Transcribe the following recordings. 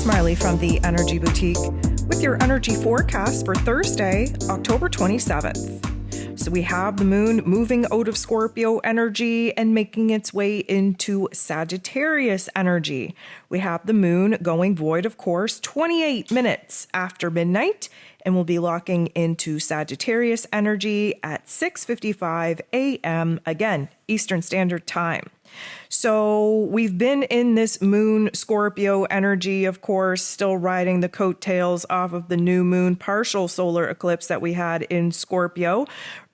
it's Marley from the Energy Boutique with your energy forecast for Thursday, October 27th. So we have the moon moving out of Scorpio energy and making its way into Sagittarius energy. We have the moon going void, of course, 28 minutes after midnight, and we'll be locking into Sagittarius energy at 6:55 a.m. again, Eastern Standard Time. So we've been in this moon Scorpio energy, of course, still riding the coattails off of the new moon partial solar eclipse that we had in Scorpio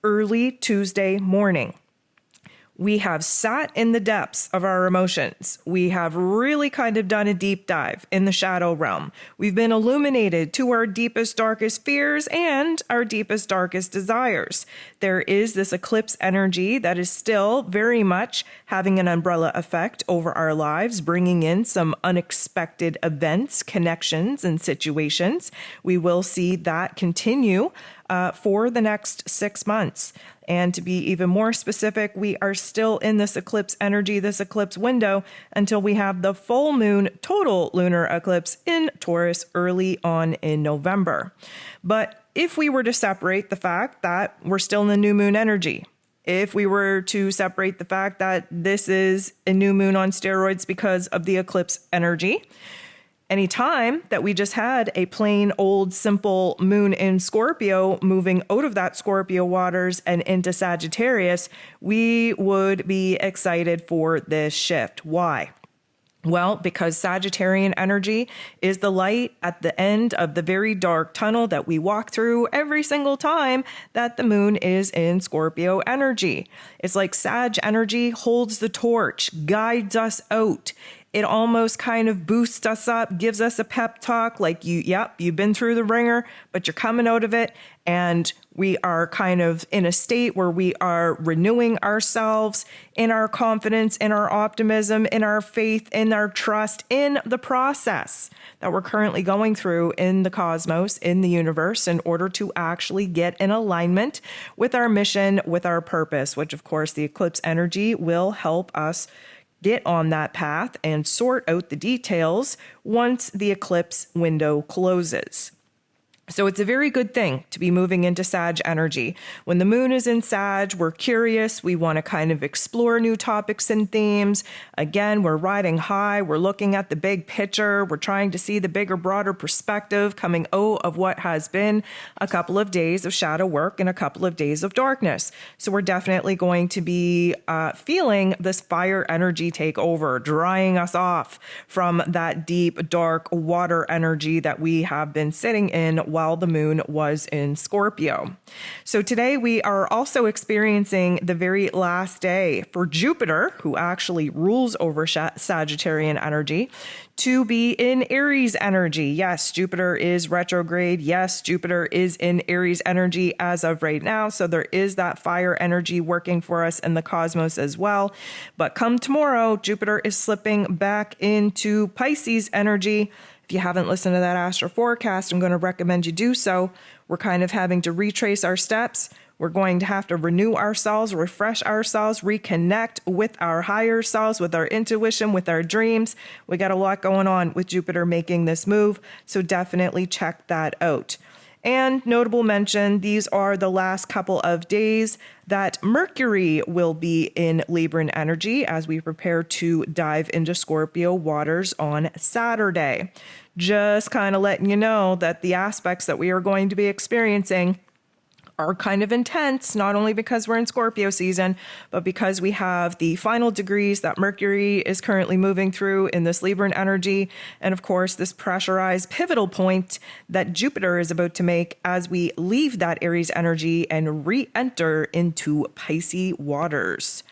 early Tuesday morning. We have sat in the depths of our emotions. We have really kind of done a deep dive in the shadow realm. We've been illuminated to our deepest, darkest fears and our deepest, darkest desires. There is this eclipse energy that is still very much having an umbrella effect over our lives, bringing in some unexpected events, connections, and situations. We will see that continue for the next 6 months. And to be even more specific, we are still in this eclipse energy, this eclipse window, until we have the full moon total lunar eclipse in Taurus early on in November. But if we were to separate the fact that we're still in the new moon energy, if we were to separate the fact that this is a new moon on steroids because of the eclipse energy, any time that we just had a plain old simple moon in Scorpio moving out of that Scorpio waters and into Sagittarius, we would be excited for this shift. Why? Well, because Sagittarian energy is the light at the end of the very dark tunnel that we walk through every single time that the moon is in Scorpio energy. It's like Sag energy holds the torch, guides us out. It almost kind of boosts us up, gives us a pep talk like you've been through the ringer, but you're coming out of it. And we are kind of in a state where we are renewing ourselves in our confidence, in our optimism, in our faith, in our trust, in the process that we're currently going through in the cosmos, in the universe, in order to actually get in alignment with our mission, with our purpose, which of course the eclipse energy will help us get on that path and sort out the details once the eclipse window closes. So it's a very good thing to be moving into Sag energy. When the moon is in Sag, we're curious. We want to kind of explore new topics and themes. Again, we're riding high. We're looking at the big picture. We're trying to see the bigger, broader perspective coming out of what has been a couple of days of shadow work and a couple of days of darkness. So we're definitely going to be feeling this fire energy take over, drying us off from that deep, dark water energy that we have been sitting in while the moon was in Scorpio. So today we are also experiencing the very last day for Jupiter, who actually rules over Sagittarian energy, to be in Aries energy. Yes, Jupiter is retrograde. Yes, Jupiter is in Aries energy as of right now. So there is that fire energy working for us in the cosmos as well. But come tomorrow, Jupiter is slipping back into Pisces energy. If you haven't listened to that astro forecast, I'm going to recommend you do so. We're kind of having to retrace our steps. We're going to have to renew ourselves, refresh ourselves, reconnect with our higher selves, with our intuition, with our dreams. We got a lot going on with Jupiter making this move, so definitely check that out. And notable mention, these are the last couple of days that Mercury will be in Libran energy as we prepare to dive into Scorpio waters on Saturday. Just kind of letting you know that the aspects that we are going to be experiencing are kind of intense, not only because we're in Scorpio season, but because we have the final degrees that Mercury is currently moving through in this Libran energy. And of course, this pressurized pivotal point that Jupiter is about to make as we leave that Aries energy and re-enter into Pisces waters.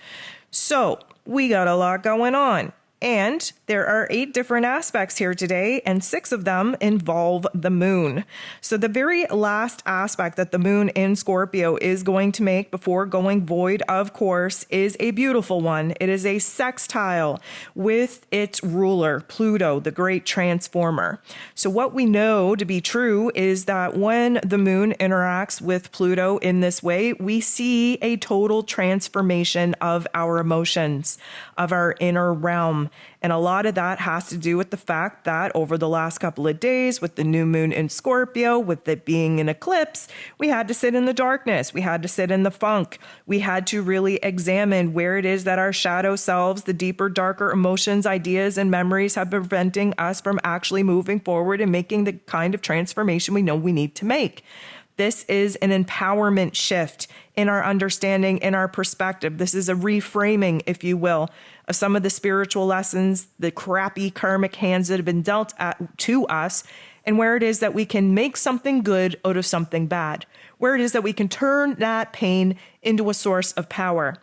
So we got a lot going on. And there are 8 different aspects here today, and 6 of them involve the moon. So the very last aspect that the moon in Scorpio is going to make before going void, of course, is a beautiful one. It is a sextile with its ruler, Pluto, the great transformer. So what we know to be true is that when the moon interacts with Pluto in this way, we see a total transformation of our emotions, of our inner realm. from. And a lot of that has to do with the fact that over the last couple of days, with the new moon in Scorpio, with it being an eclipse, we had to sit in the darkness. We had to sit in the funk. We had to really examine where it is that our shadow selves, the deeper, darker emotions, ideas, and memories have been preventing us from actually moving forward and making the kind of transformation we know we need to make. This is an empowerment shift in our understanding, in our perspective. This is a reframing, if you will, of some of the spiritual lessons, the crappy karmic hands that have been dealt to us, and where it is that we can make something good out of something bad, where it is that we can turn that pain into a source of power.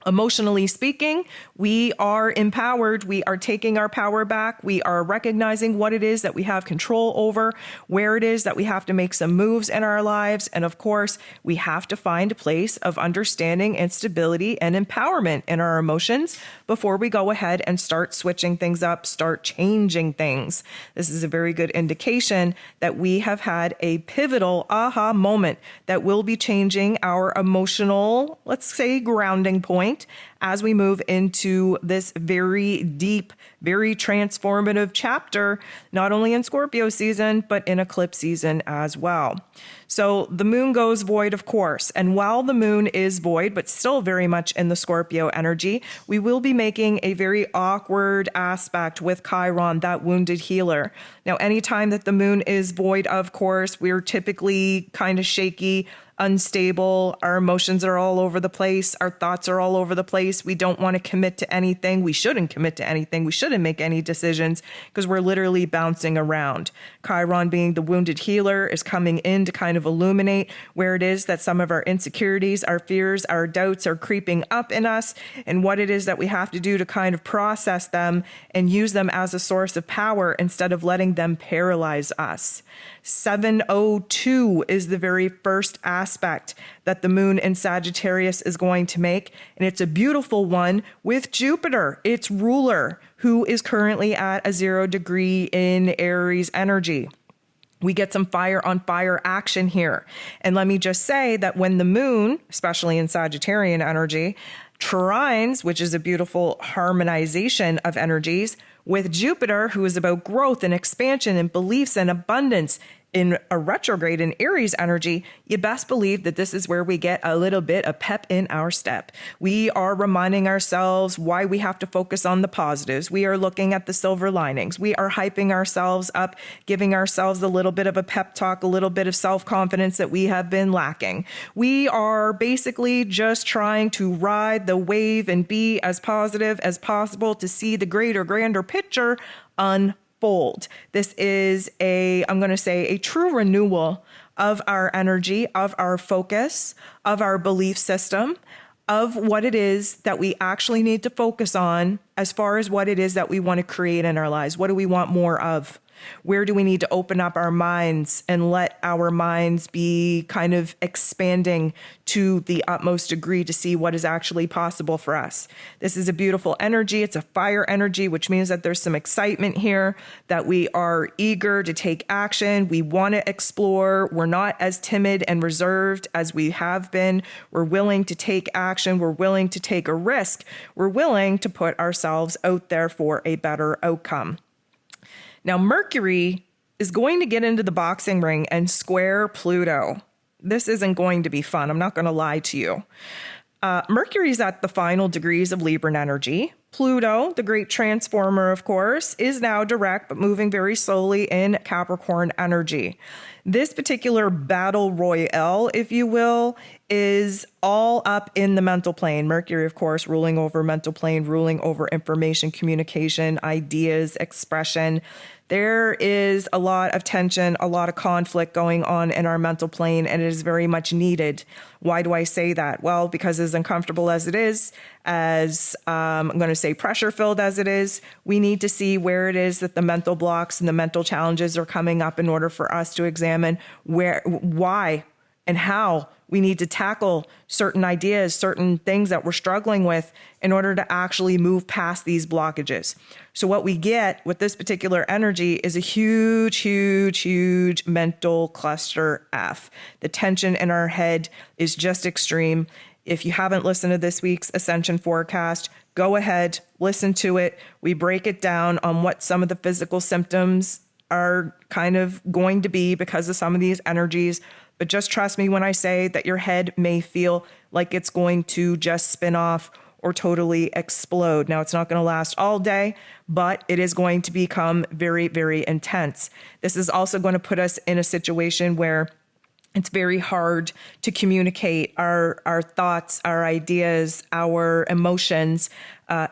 Emotionally speaking, we are empowered. We are taking our power back. We are recognizing what it is that we have control over, where it is that we have to make some moves in our lives. And of course, we have to find a place of understanding and stability and empowerment in our emotions before we go ahead and start switching things up, start changing things. This is a very good indication that we have had a pivotal aha moment that will be changing our emotional, let's say, grounding point as we move into this very deep, very transformative chapter, not only in Scorpio season, but in eclipse season as well. So the moon goes void, of course. And while the moon is void, but still very much in the Scorpio energy, we will be making a very awkward aspect with Chiron, that wounded healer. Now, anytime that the moon is void, of course, we're typically kind of shaky, unstable. Our emotions are all over the place. Our thoughts are all over the place. We don't want to commit to anything. We shouldn't commit to anything. We shouldn't make any decisions because we're literally bouncing around. Chiron, being the wounded healer, is coming in to kind of illuminate where it is that some of our insecurities, our fears, our doubts are creeping up in us, and what it is that we have to do to kind of process them and use them as a source of power instead of letting them paralyze us. 702 is the very first aspect that the moon in Sagittarius is going to make. And it's a beautiful one with Jupiter, its ruler, who is currently at a 0 degree in Aries energy. We get some fire on fire action here. And let me just say that when the moon, especially in Sagittarian energy, trines, which is a beautiful harmonization of energies, with Jupiter, who is about growth and expansion and beliefs and abundance, in a retrograde in Aries energy, you best believe that this is where we get a little bit of pep in our step. We are reminding ourselves why we have to focus on the positives. We are looking at the silver linings. We are hyping ourselves up, giving ourselves a little bit of a pep talk, a little bit of self-confidence that we have been lacking. We are basically just trying to ride the wave and be as positive as possible to see the greater, grander picture unfold. This is I'm going to say, a true renewal of our energy, of our focus, of our belief system, of what it is that we actually need to focus on as far as what it is that we want to create in our lives. What do we want more of? Where do we need to open up our minds and let our minds be kind of expanding to the utmost degree to see what is actually possible for us? This is a beautiful energy. It's a fire energy, which means that there's some excitement here, that we are eager to take action. We want to explore. We're not as timid and reserved as we have been. We're willing to take action. We're willing to take a risk. We're willing to put ourselves out there for a better outcome. Now, Mercury is going to get into the boxing ring and square Pluto. This isn't going to be fun. I'm not going to lie to you. Mercury's at the final degrees of Libran energy. Pluto, the great transformer, of course, is now direct, but moving very slowly in Capricorn energy. This particular battle royale, if you will, is all up in the mental plane. Mercury, of course, ruling over mental plane, ruling over information, communication, ideas, expression. There is a lot of tension, a lot of conflict going on in our mental plane, and it is very much needed. Why do I say that? Well, because as uncomfortable as it is, as I'm going to say pressure-filled as it is, we need to see where it is that the mental blocks and the mental challenges are coming up in order for us to examine why and how we need to tackle certain ideas, certain things that we're struggling with in order to actually move past these blockages. So what we get with this particular energy is a huge, huge, huge mental cluster F. The tension in our head is just extreme. If you haven't listened to this week's Ascension forecast, go ahead, listen to it. We break it down on what some of the physical symptoms are kind of going to be because of some of these energies. But just trust me when I say that your head may feel like it's going to just spin off or totally explode. Now, it's not going to last all day, but it is going to become very, very intense. This is also going to put us in a situation where it's very hard to communicate our thoughts, our ideas, our emotions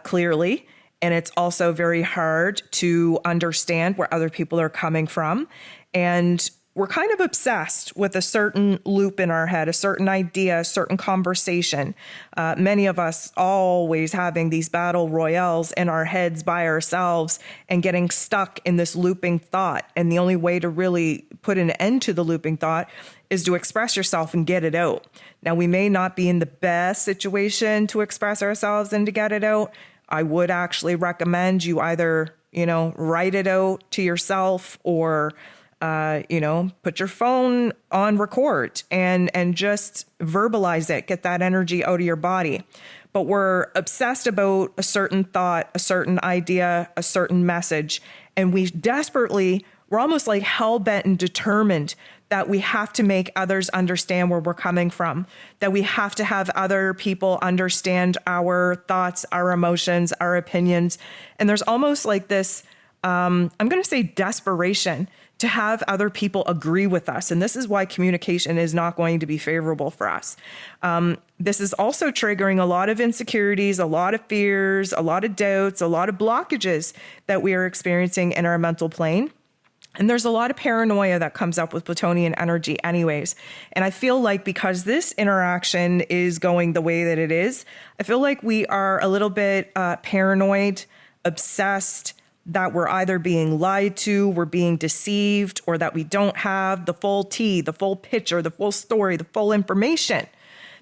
clearly. And it's also very hard to understand where other people are coming from. And we're kind of obsessed with a certain loop in our head, a certain idea, a certain conversation. Many of us always having these battle royales in our heads by ourselves and getting stuck in this looping thought. And the only way to really put an end to the looping thought is to express yourself and get it out. Now, we may not be in the best situation to express ourselves and to get it out. I would actually recommend you either, write it out to yourself or put your phone on record and just verbalize it, get that energy out of your body. But we're obsessed about a certain thought, a certain idea, a certain message. And we're almost like hell-bent and determined that we have to make others understand where we're coming from, that we have to have other people understand our thoughts, our emotions, our opinions. And there's almost like this, I'm going to say desperation to have other people agree with us. And this is why communication is not going to be favorable for us. This is also triggering a lot of insecurities, a lot of fears, a lot of doubts, a lot of blockages that we are experiencing in our mental plane. And there's a lot of paranoia that comes up with Plutonian energy anyways. And I feel like because this interaction is going the way that it is, I feel like we are a little bit paranoid, obsessed, that we're either being lied to, we're being deceived, or that we don't have the full tea, the full picture, the full story, the full information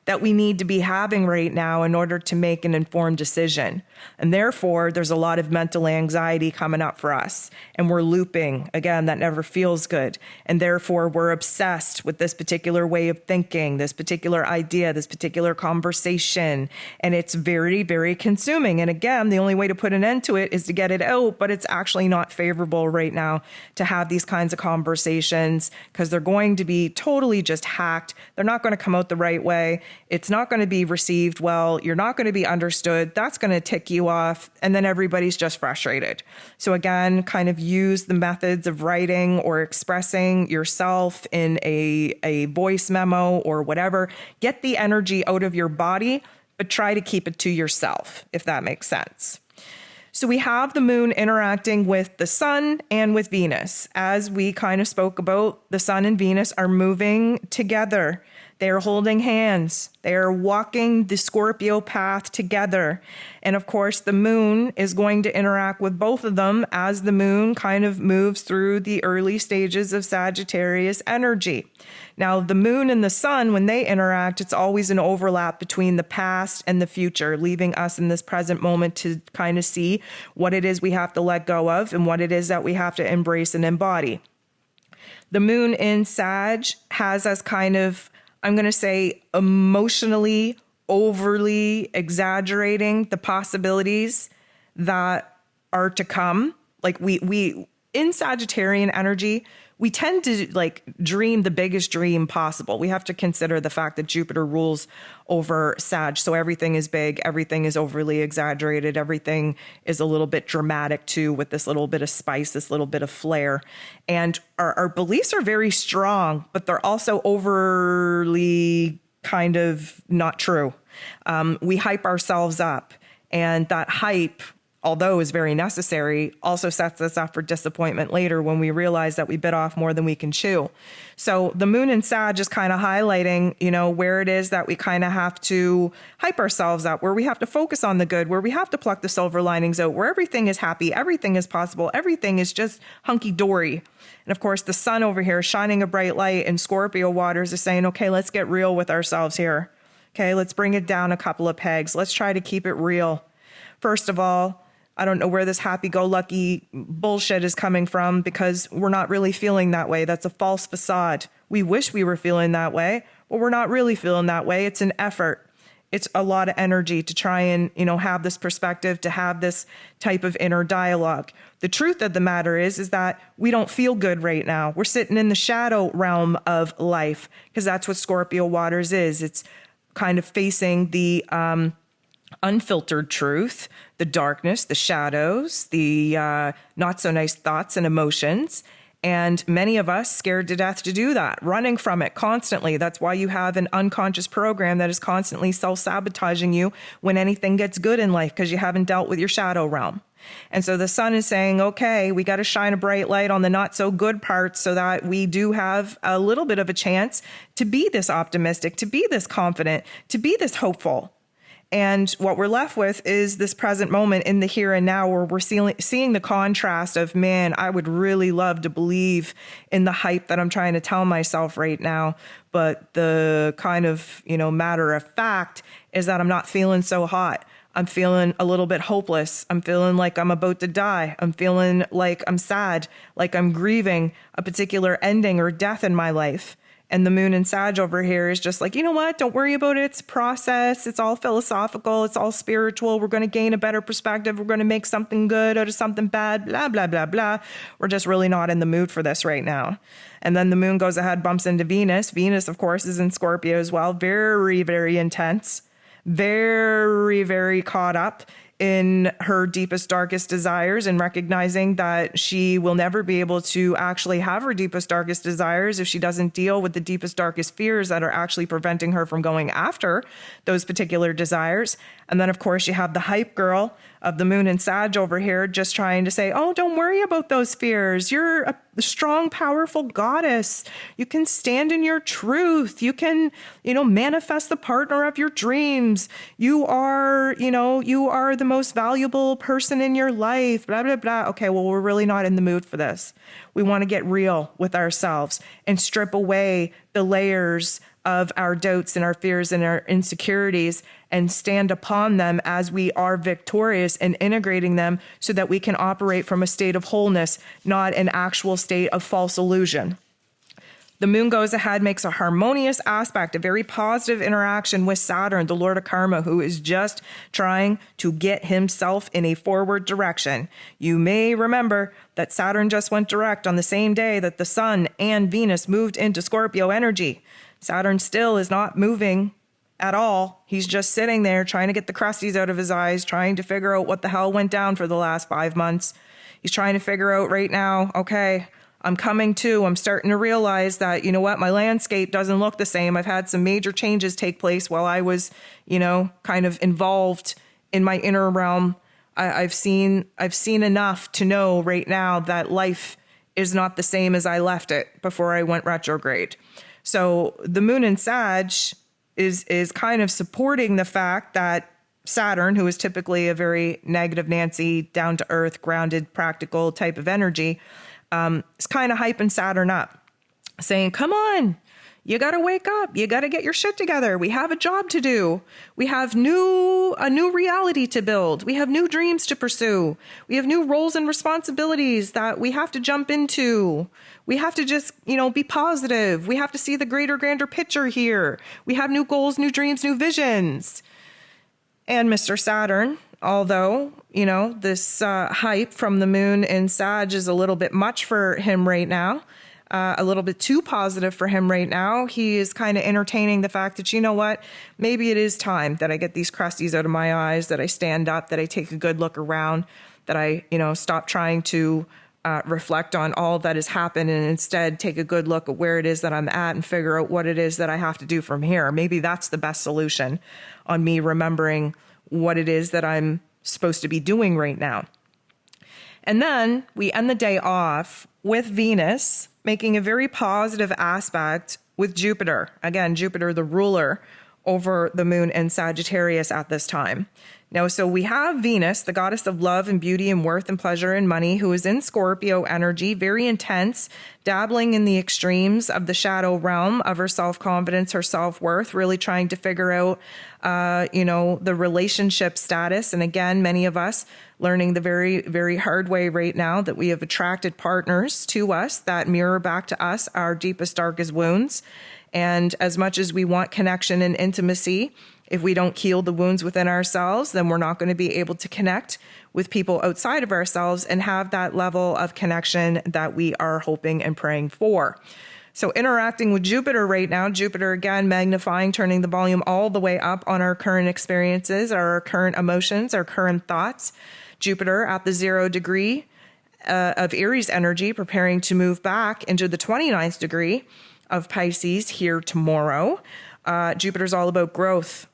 that we need to be having right now in order to make an informed decision. And therefore, there's a lot of mental anxiety coming up for us. And we're looping. Again, that never feels good. And therefore, we're obsessed with this particular way of thinking, this particular idea, this particular conversation. And it's very, very consuming. And again, the only way to put an end to it is to get it out. But it's actually not favorable right now to have these kinds of conversations because they're going to be totally just hacked. They're not going to come out the right way. It's not going to be received well. You're not going to be understood. That's going to tick you off. And then everybody's just frustrated. So again, kind of use the methods of writing or expressing yourself in a voice memo or whatever. Get the energy out of your body, but try to keep it to yourself, if that makes sense. So we have the moon interacting with the sun and with Venus. As we kind of spoke about, the sun and Venus are moving together. They're holding hands. They're walking the Scorpio path together. And of course, the moon is going to interact with both of them as the moon kind of moves through the early stages of Sagittarius energy. Now, the moon and the sun, when they interact, it's always an overlap between the past and the future, leaving us in this present moment to kind of see what it is we have to let go of and what it is that we have to embrace and embody. The moon in Sag has us kind of, I'm going to say, emotionally, overly exaggerating the possibilities that are to come. Like we in Sagittarian energy, we tend to like dream the biggest dream possible. We have to consider the fact that Jupiter rules over Sag. So everything is big, everything is overly exaggerated, everything is a little bit dramatic too, with this little bit of spice, this little bit of flair. And our beliefs are very strong, but they're also overly kind of not true. We hype ourselves up, and that hype, although is very necessary, also sets us up for disappointment later when we realize that we bit off more than we can chew. So the moon in Sag is kind of highlighting, where it is that we kind of have to hype ourselves up, where we have to focus on the good, where we have to pluck the silver linings out, where everything is happy, everything is possible, everything is just hunky-dory. And of course, the sun over here shining a bright light in Scorpio waters is saying, okay, let's get real with ourselves here. Okay, let's bring it down a couple of pegs. Let's try to keep it real. First of all, I don't know where this happy-go-lucky bullshit is coming from because we're not really feeling that way. That's a false facade. We wish we were feeling that way, but we're not really feeling that way. It's an effort. It's a lot of energy to try and, have this perspective, to have this type of inner dialogue. The truth of the matter is that we don't feel good right now. We're sitting in the shadow realm of life, because that's what Scorpio waters is. It's kind of facing the unfiltered truth, the darkness, the shadows, the not so nice thoughts and emotions. And many of us scared to death to do that, running from it constantly. That's why you have an unconscious program that is constantly self-sabotaging you when anything gets good in life, because you haven't dealt with your shadow realm. And so the sun is saying, okay, we got to shine a bright light on the not so good parts so that we do have a little bit of a chance to be this optimistic, to be this confident, to be this hopeful. And what we're left with is this present moment in the here and now, where we're seeing the contrast of, man, I would really love to believe in the hype that I'm trying to tell myself right now. But the kind of, matter of fact is that I'm not feeling so hot. I'm feeling a little bit hopeless. I'm feeling like I'm about to die. I'm feeling like I'm sad, like I'm grieving a particular ending or death in my life. And the moon in Sag over here is just like, you know what? Don't worry about it. It's a process. It's all philosophical. It's all spiritual. We're going to gain a better perspective. We're going to make something good out of something bad, blah, blah, blah, blah. We're just really not in the mood for this right now. And then the moon goes ahead, bumps into Venus. Venus, of course, is in Scorpio as well. Very, very intense. Very, very caught up in her deepest, darkest desires, and recognizing that she will never be able to actually have her deepest, darkest desires if she doesn't deal with the deepest, darkest fears that are actually preventing her from going after those particular desires. And then, of course, you have the hype girl of the moon and Sag over here just trying to say, oh, don't worry about those fears. You're a strong, powerful goddess. You can stand in your truth. You can, manifest the partner of your dreams. You are, you are the most valuable person in your life, blah, blah, blah. Okay, well, we're really not in the mood for this. We want to get real with ourselves and strip away the layers of our doubts and our fears and our insecurities and stand upon them as we are victorious, and integrating them so that we can operate from a state of wholeness, not an actual state of false illusion. The moon goes ahead, makes a harmonious aspect, a very positive interaction with Saturn, the Lord of Karma, who is just trying to get himself in a forward direction. You may remember that Saturn just went direct on the same day that the Sun and Venus moved into Scorpio energy. Saturn still is not moving at all. He's just sitting there trying to get the crusties out of his eyes, trying to figure out what the hell went down for the last 5 months. He's trying to figure out right now, okay, I'm coming to, I'm starting to realize that, you know what, my landscape doesn't look the same. I've had some major changes take place while I was, kind of involved in my inner realm. I've seen enough to know right now that life is not the same as I left it before I went retrograde. So the moon in Sag is kind of supporting the fact that Saturn, who is typically a very negative Nancy, down to earth, grounded, practical type of energy, is kind of hyping Saturn up, saying, come on, you got to wake up. You got to get your shit together. We have a job to do. We have a new reality to build. We have new dreams to pursue. We have new roles and responsibilities that we have to jump into. We have to just, be positive. We have to see the greater, grander picture here. We have new goals, new dreams, new visions. And Mr. Saturn, although, this hype from the moon in Sag is a little bit much for him right now, a little bit too positive for him right now, he is kind of entertaining the fact that, you know what, maybe it is time that I get these crusties out of my eyes, that I stand up, that I take a good look around, that I, stop trying to reflect on all that has happened and instead take a good look at where it is that I'm at and figure out what it is that I have to do from here. Maybe that's the best solution on me remembering what it is that I'm supposed to be doing right now. And then we end the day off with Venus making a very positive aspect with Jupiter. Again, Jupiter, the ruler over the moon and Sagittarius at this time. Now, so we have Venus, the goddess of love and beauty and worth and pleasure and money, who is in Scorpio energy, very intense, dabbling in the extremes of the shadow realm of her self-confidence, her self-worth, really trying to figure out, the relationship status. And again, many of us learning the very, very hard way right now that we have attracted partners to us that mirror back to us our deepest, darkest wounds. And as much as we want connection and intimacy, If we don't heal the wounds within ourselves, then we're not going to be able to connect with people outside of ourselves and have that level of connection that we are hoping and praying for. So interacting with Jupiter right now, Jupiter again magnifying, turning the volume all the way up on our current experiences, our current emotions, our current thoughts. Jupiter at the 0 degree of Aries energy, preparing to move back into the 29th degree of Pisces here tomorrow. Jupiter's all about growth,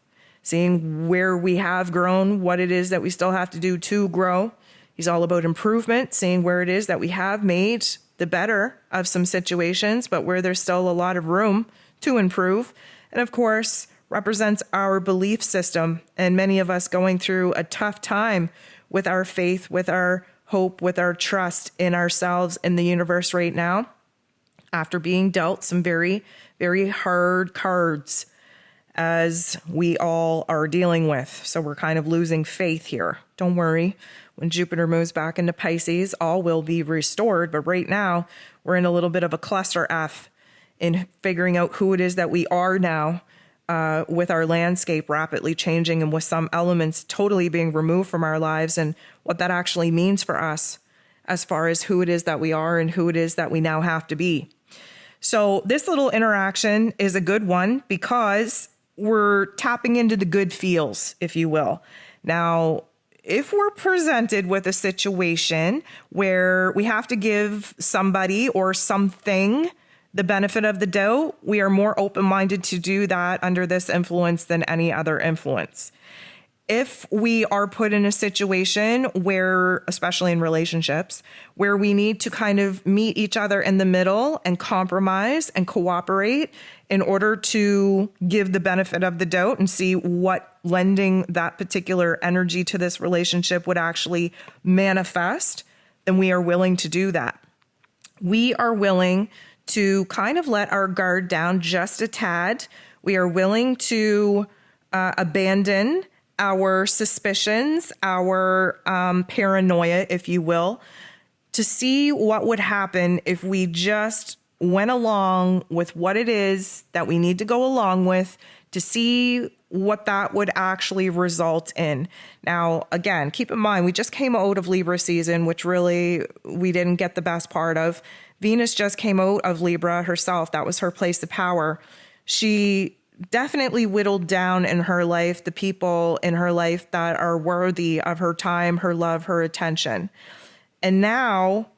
seeing where we have grown, what it is that we still have to do to grow. He's all about improvement, seeing where it is that we have made the better of some situations, but where there's still a lot of room to improve. And of course, represents our belief system, and many of us going through a tough time with our faith, with our hope, with our trust in ourselves, in the universe right now, after being dealt some very, very hard cards, as we all are dealing with. So we're kind of losing faith here. Don't worry. When Jupiter moves back into Pisces, all will be restored. But right now, we're in a little bit of a cluster F in figuring out who it is that we are now, with our landscape rapidly changing and with some elements totally being removed from our lives, and what that actually means for us as far as who it is that we are and who it is that we now have to be. So this little interaction is a good one because we're tapping into the good feels, if you will. Now, if we're presented with a situation where we have to give somebody or something the benefit of the doubt, we are more open-minded to do that under this influence than any other influence. If we are put in a situation where, especially in relationships, where we need to kind of meet each other in the middle and compromise and cooperate in order to give the benefit of the doubt and see what lending that particular energy to this relationship would actually manifest, then we are willing to do that. We are willing to kind of let our guard down just a tad. We are willing to abandon our suspicions, our paranoia, if you will, to see what would happen if we just went along with what it is that we need to go along with, to see what that would actually result in. Now, again, keep in mind, we just came out of Libra season, which really we didn't get the best part of. Venus just came out of Libra herself. That was her place of power. She definitely whittled down in her life the people in her life that are worthy of her time, her love, her attention. And now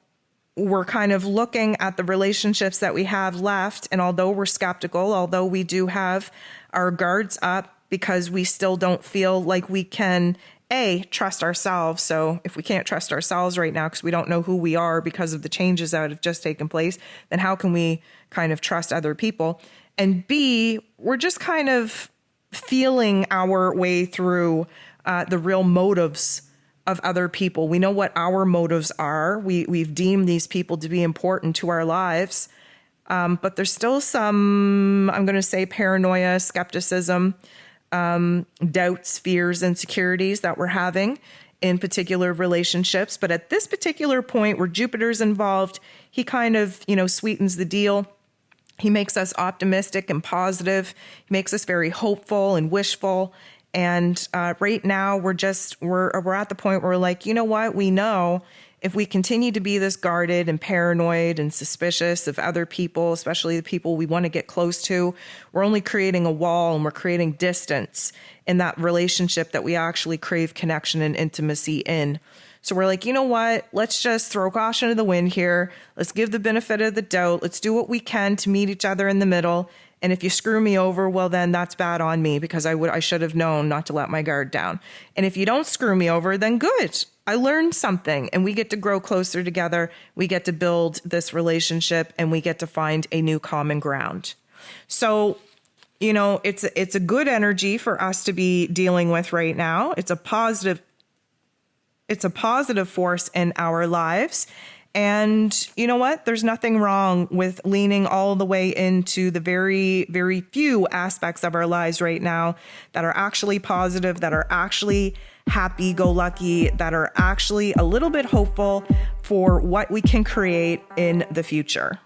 we're kind of looking at the relationships that we have left. And although we're skeptical, although we do have our guards up because we still don't feel like we can, trust ourselves. So if we can't trust ourselves right now because we don't know who we are because of the changes that have just taken place, then how can we kind of trust other people? And B, we're just kind of feeling our way through the real motives of other people. We know what our motives are. We've deemed these people to be important to our lives. But there's still some, I'm going to say, paranoia, skepticism, doubts, fears, insecurities that we're having in particular relationships. But at this particular point where Jupiter's involved, he kind of, sweetens the deal. He makes us optimistic and positive. He makes us very hopeful and wishful. And right now we're at the point where we're like, you know what? We know if we continue to be this guarded and paranoid and suspicious of other people, especially the people we want to get close to, we're only creating a wall and we're creating distance in that relationship that we actually crave connection and intimacy in. So we're like, you know what? Let's just throw caution to the wind here. Let's give the benefit of the doubt. Let's do what we can to meet each other in the middle. And if you screw me over, well, then that's bad on me because I should have known not to let my guard down. And if you don't screw me over, then good. I learned something and we get to grow closer together. We get to build this relationship and we get to find a new common ground. So, it's a good energy for us to be dealing with right now. It's a positive force in our lives. And you know what? There's nothing wrong with leaning all the way into the very, very few aspects of our lives right now that are actually positive, that are actually happy-go-lucky, that are actually a little bit hopeful for what we can create in the future.